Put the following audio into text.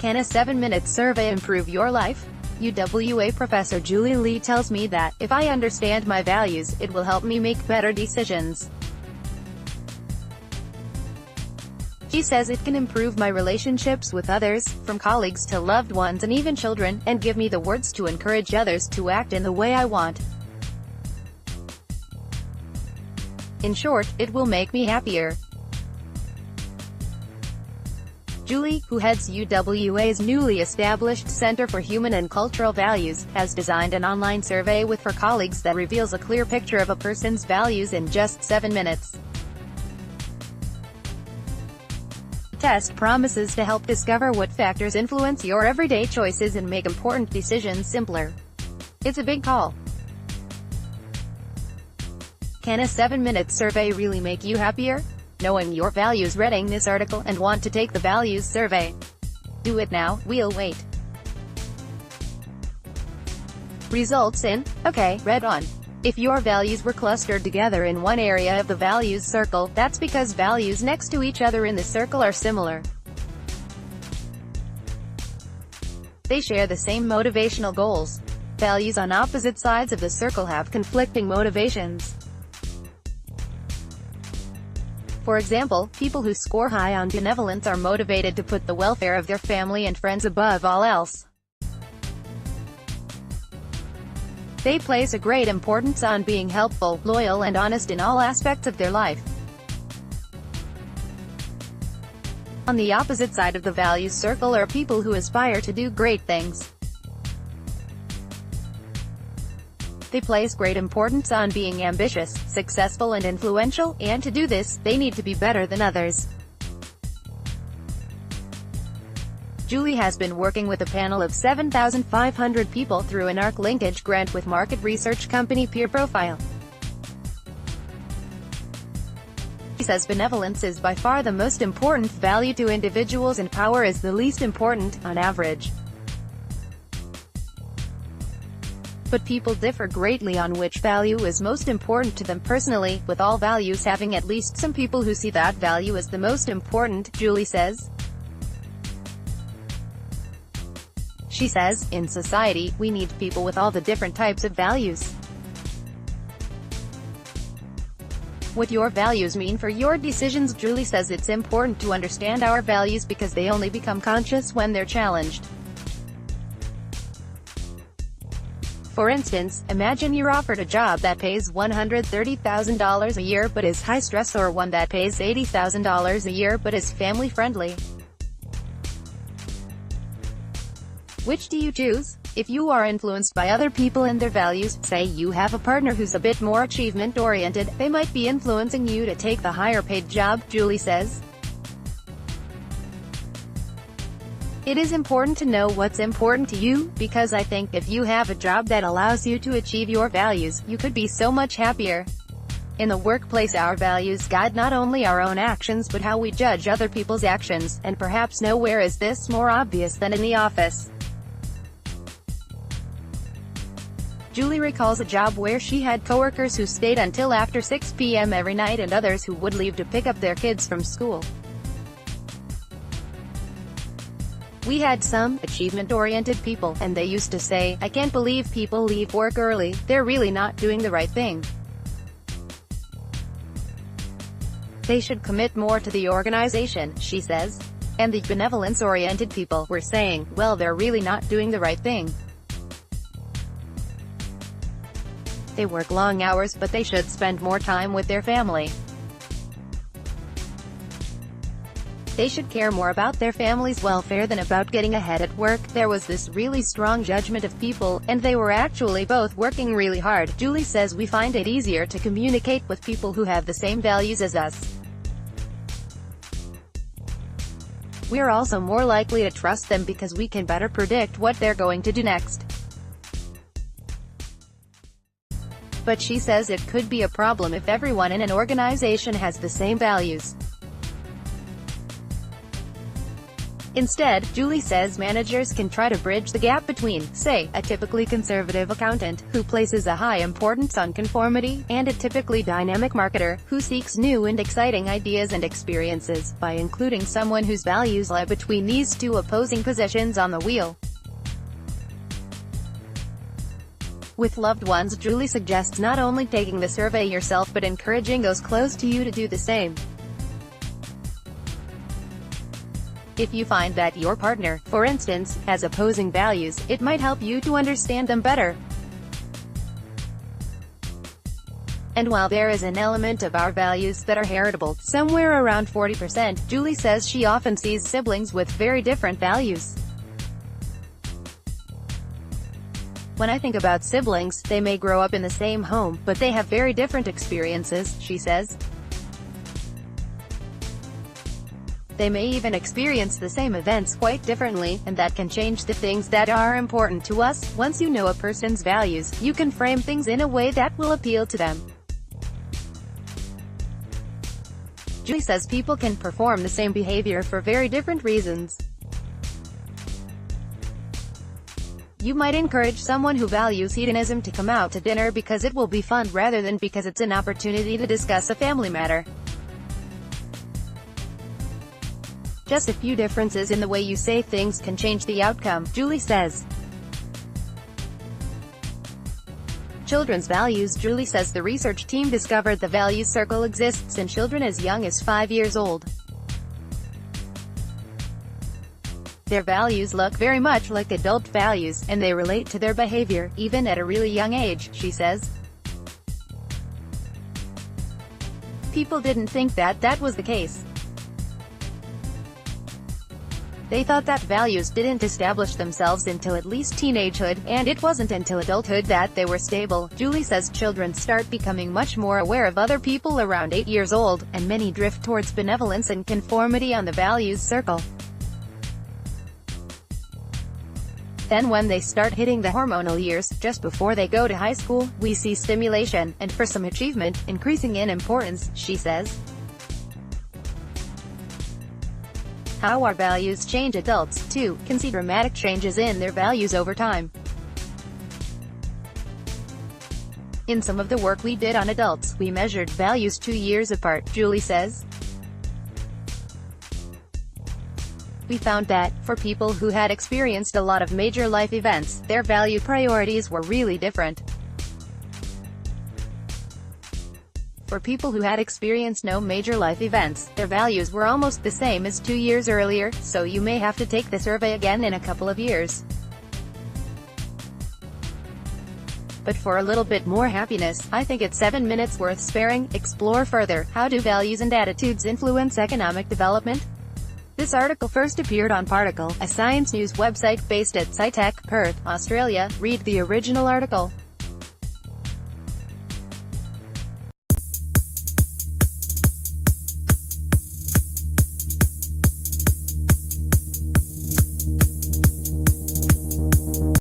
Can a 7-minute survey improve your life? UWA Professor Julie Lee tells me that, if I understand my values, it will help me make better decisions. She says it can improve my relationships with others, from colleagues to loved ones and even children, and give me the words to encourage others to act in the way I want. In short, it will make me happier. Julie, who heads UWA's newly established Center for Human and Cultural Values, has designed an online survey with her colleagues that reveals a clear picture of a person's values in just 7 minutes. The test promises to help discover what factors influence your everyday choices and make important decisions simpler. It's a big call. Can a 7-minute survey really make you happier? Knowing your values. Reading this article and want to take the values survey? Do it now, we'll wait. Results in. Okay, read on. If your values were clustered together in one area of the values circle, that's because values next to each other in the circle are similar. They share the same motivational goals. Values on opposite sides of the circle have conflicting motivations. For example, people who score high on benevolence are motivated to put the welfare of their family and friends above all else. They place a great importance on being helpful, loyal and honest in all aspects of their life. On the opposite side of the values circle are people who aspire to do great things. They place great importance on being ambitious, successful and influential, and to do this, they need to be better than others. Julie has been working with a panel of 7,500 people through an ARC linkage grant with market research company Peer Profile. She says benevolence is by far the most important value to individuals and power is the least important, on average. But people differ greatly on which value is most important to them personally, with all values having at least some people who see that value as the most important, Julie says. She says, in society, we need people with all the different types of values. What your values mean for your decisions. Julie says it's important to understand our values because they only become conscious when they're challenged. For instance, imagine you're offered a job that pays $130,000 a year but is high stress, or one that pays $80,000 a year but is family friendly. Which do you choose? If you are influenced by other people and their values, say you have a partner who's a bit more achievement-oriented, they might be influencing you to take the higher-paid job, Julie says. It is important to know what's important to you, because I think if you have a job that allows you to achieve your values, you could be so much happier. In the workplace, our values guide not only our own actions but how we judge other people's actions, and perhaps nowhere is this more obvious than in the office. Julie recalls a job where she had coworkers who stayed until after 6 p.m. every night and others who would leave to pick up their kids from school. We had some achievement-oriented people, and they used to say, "I can't believe people leave work early, they're really not doing the right thing. They should commit more to the organization," she says. And the benevolence-oriented people were saying, "Well, they're really not doing the right thing. They work long hours but they should spend more time with their family. They should care more about their family's welfare than about getting ahead at work." There was this really strong judgment of people, and they were actually both working really hard. Julie says we find it easier to communicate with people who have the same values as us. We're also more likely to trust them because we can better predict what they're going to do next. But she says it could be a problem if everyone in an organization has the same values. Instead, Julie says managers can try to bridge the gap between, say, a typically conservative accountant, who places a high importance on conformity, and a typically dynamic marketer, who seeks new and exciting ideas and experiences, by including someone whose values lie between these two opposing positions on the wheel. With loved ones, Julie suggests not only taking the survey yourself but encouraging those close to you to do the same. If you find that your partner, for instance, has opposing values, it might help you to understand them better. And while there is an element of our values that are heritable, somewhere around 40%, Julie says she often sees siblings with very different values. When I think about siblings, they may grow up in the same home, but they have very different experiences, she says. They may even experience the same events quite differently, and that can change the things that are important to us. Once you know a person's values, you can frame things in a way that will appeal to them. Julie says people can perform the same behavior for very different reasons. You might encourage someone who values hedonism to come out to dinner because it will be fun rather than because it's an opportunity to discuss a family matter. Just a few differences in the way you say things can change the outcome, Julie says. Children's values. Julie says the research team discovered the values circle exists in children as young as 5 years old. Their values look very much like adult values, and they relate to their behavior, even at a really young age, she says. People didn't think that was the case. They thought that values didn't establish themselves until at least teenagehood, and it wasn't until adulthood that they were stable. Julie says children start becoming much more aware of other people around 8 years old, and many drift towards benevolence and conformity on the values circle. Then when they start hitting the hormonal years, just before they go to high school, we see stimulation, and for some achievement, increasing in importance, she says. How our values change. Adults, too, can see dramatic changes in their values over time. In some of the work we did on adults, we measured values 2 years apart, Julie says. We found that, for people who had experienced a lot of major life events, their value priorities were really different. For people who had experienced no major life events, their values were almost the same as 2 years earlier, so you may have to take the survey again in a couple of years. But for a little bit more happiness, I think it's 7 minutes worth sparing. Explore further. How do values and attitudes influence economic development? This article first appeared on Particle, a science news website based at SciTech, Perth, Australia. Read the original article.